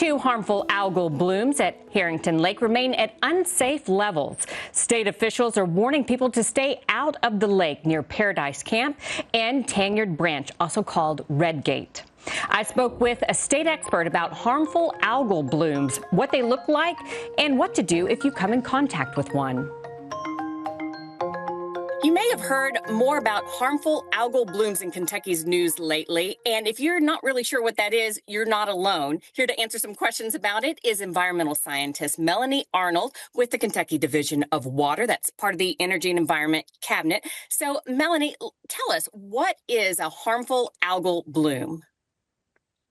Two harmful algal blooms at Harrington Lake remain at unsafe levels. State officials are warning people to stay out of the lake near Paradise Camp and Tanyard Branch, also called Red Gate. I spoke with a state expert about harmful algal blooms, what they look like, and what to do if you come in contact with one. You may have heard more about harmful algal blooms in Kentucky's news lately, and if you're not really sure what that is, you're not alone. Here to answer some questions about it is environmental scientist Melanie Arnold with the Kentucky Division of Water. That's part of the Energy and Environment Cabinet. So, Melanie, tell us, what is a harmful algal bloom?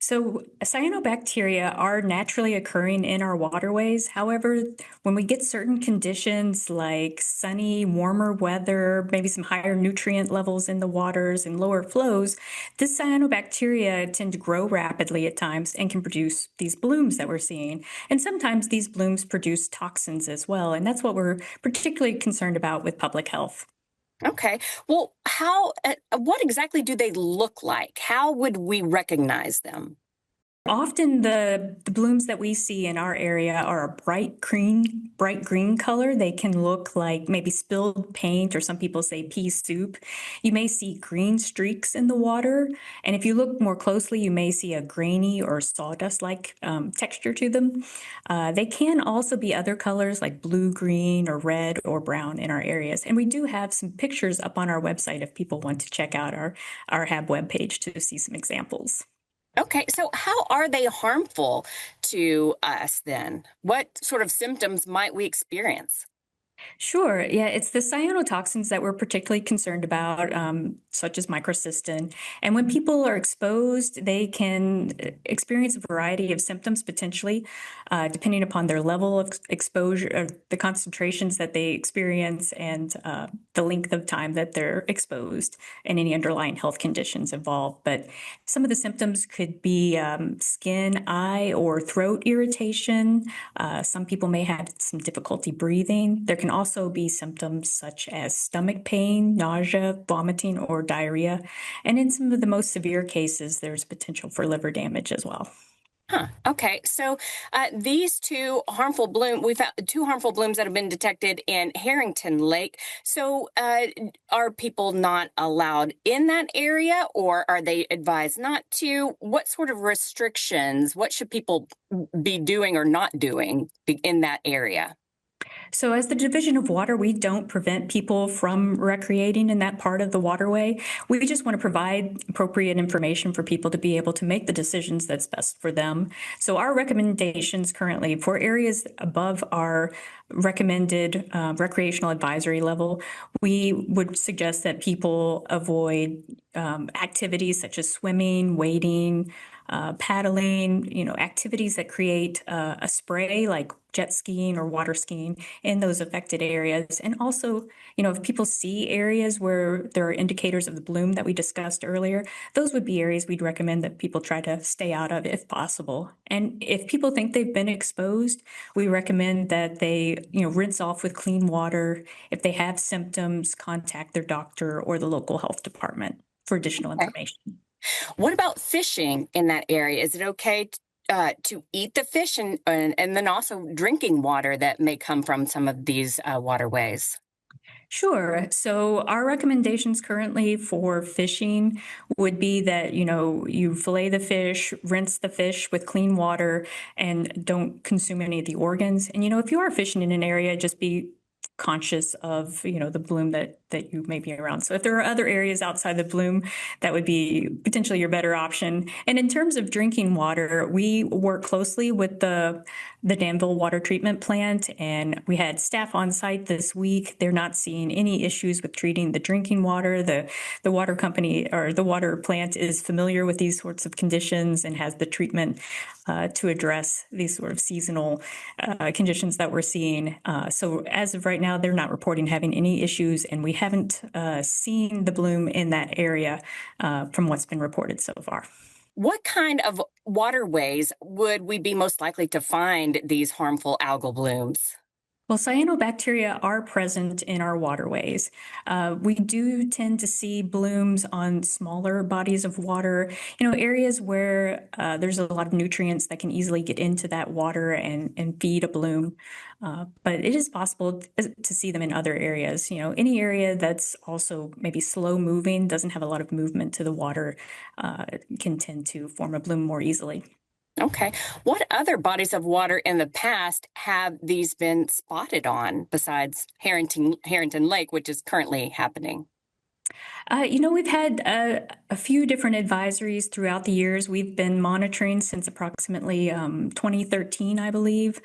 So cyanobacteria are naturally occurring in our waterways. However, when we get certain conditions like sunny, warmer weather, maybe some higher nutrient levels in the waters and lower flows, this cyanobacteria tend to grow rapidly at times and can produce these blooms that we're seeing. And sometimes these blooms produce toxins as well. And that's what we're particularly concerned about with public health. Okay. Well, what exactly do they look like? How would we recognize them? Often the blooms that we see in our area are a bright green color. They can look like maybe spilled paint, or some people say pea soup. You may see green streaks in the water, and if you look more closely, you may see a grainy or sawdust-like texture to them. They can also be other colors like blue, green, or red or brown in our areas. And we do have some pictures up on our website if people want to check out our HAB webpage to see some examples. Okay, so how are they harmful to us then? What sort of symptoms might we experience? Sure. Yeah, it's the cyanotoxins that we're particularly concerned about, such as microcystin. And when people are exposed, they can experience a variety of symptoms potentially, depending upon their level of exposure, the concentrations that they experience, and the length of time that they're exposed, and any underlying health conditions involved. But some of the symptoms could be skin, eye, or throat irritation. Some people may have some difficulty breathing. There can also be symptoms such as stomach pain, nausea, vomiting, or diarrhea. And in some of the most severe cases, there's potential for liver damage as well. Okay. So these we've found two harmful blooms that have been detected in Harrington Lake. So are people not allowed in that area, or are they advised not to? What sort of restrictions, what should people be doing or not doing in that area? So as the Division of Water, we don't prevent people from recreating in that part of the waterway. We just want to provide appropriate information for people to be able to make the decisions that's best for them. So our recommendations currently for areas above our recommended recreational advisory level, we would suggest that people avoid activities such as swimming, wading, paddling, activities that create a spray like jet skiing or water skiing in those affected areas. And also, if people see areas where there are indicators of the bloom that we discussed earlier, those would be areas we'd recommend that people try to stay out of if possible. And if people think they've been exposed, we recommend that they, rinse off with clean water. If they have symptoms, contact their doctor or the local health department for additional information. What about fishing in that area? Is it okay to eat the fish and then also drinking water that may come from some of these waterways? Sure. So our recommendations currently for fishing would be that, you fillet the fish, rinse the fish with clean water, and don't consume any of the organs. And, if you are fishing in an area, just be conscious of, the bloom that you may be around. So if there are other areas outside the bloom, that would be potentially your better option. And in terms of drinking water, we work closely with the Danville water treatment plant, and we had staff on site this week. They're not seeing any issues with treating the drinking water. The water company or the water plant is familiar with these sorts of conditions and has the treatment to address these sort of seasonal conditions that we're seeing. So as of right now, they're not reporting having any issues, and we haven't seen the bloom in that area from what's been reported so far. What kind of waterways would we be most likely to find these harmful algal blooms? Well, cyanobacteria are present in our waterways. We do tend to see blooms on smaller bodies of water, areas where there's a lot of nutrients that can easily get into that water and feed a bloom. But it is possible to see them in other areas. Any area that's also maybe slow moving, doesn't have a lot of movement to the water, can tend to form a bloom more easily. Okay. What other bodies of water in the past have these been spotted on besides Harrington Lake, which is currently happening? We've had a few different advisories throughout the years. We've been monitoring since approximately 2013, I believe.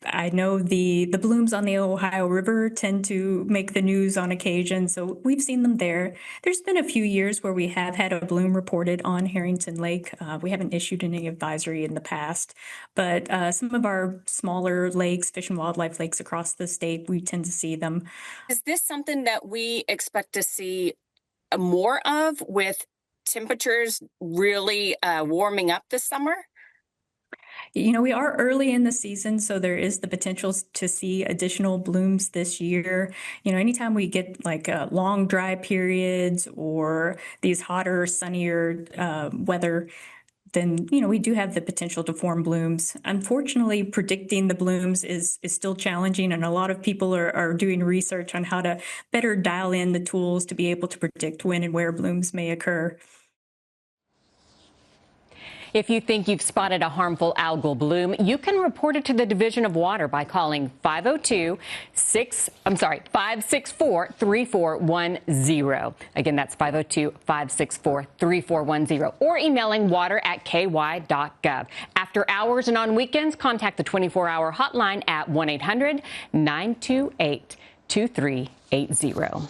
I know the blooms on the Ohio River tend to make the news on occasion, so we've seen them there. There's been a few years where we have had a bloom reported on Harrington Lake. We haven't issued any advisory in the past, but some of our smaller lakes, fish and wildlife lakes across the state, we tend to see them. Is this something that we expect to see more of with temperatures really warming up this summer? We are early in the season, so there is the potential to see additional blooms this year. Anytime we get like long dry periods or these hotter, sunnier weather, then we do have the potential to form blooms. Unfortunately, predicting the blooms is still challenging, and a lot of people are doing research on how to better dial in the tools to be able to predict when and where blooms may occur. If you think you've spotted a harmful algal bloom, you can report it to the Division of Water by calling 564-3410. Again, that's 502-564-3410, or emailing water@ky.gov. After hours and on weekends, contact the 24-hour hotline at 1-800-928-2380.